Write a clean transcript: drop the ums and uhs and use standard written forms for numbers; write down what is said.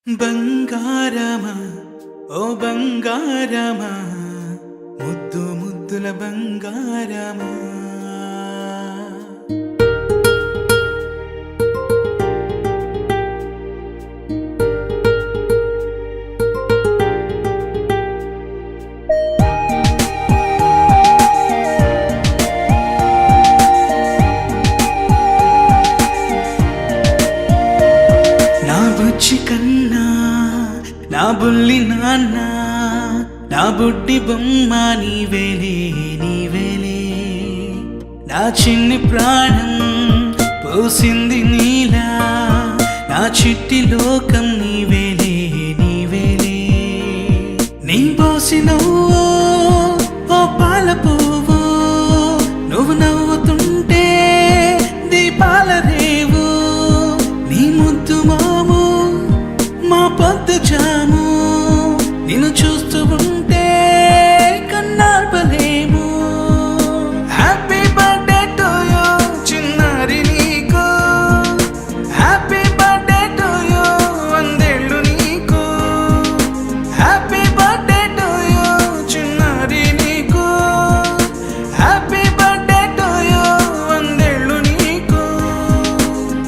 బంగారమా ఓ బంగారమా ముద్దు ముద్దుల బంగారమా నా బుజ్జి కన్నా నా బుల్లి నాన్న నా బుడ్డి బొమ్మ నీవేలే నీవేలే నా చిన్ని ప్రాణం పోసింది నీలా నా చిట్టి లోకం నీవేలే నీవేలే నీ పోసినవో ఓ పాల పువ్వు నువ్వు నవ్వుతుంటే దీపాల రేవు నీ ముద్దు మాము మా పొద్దు జాము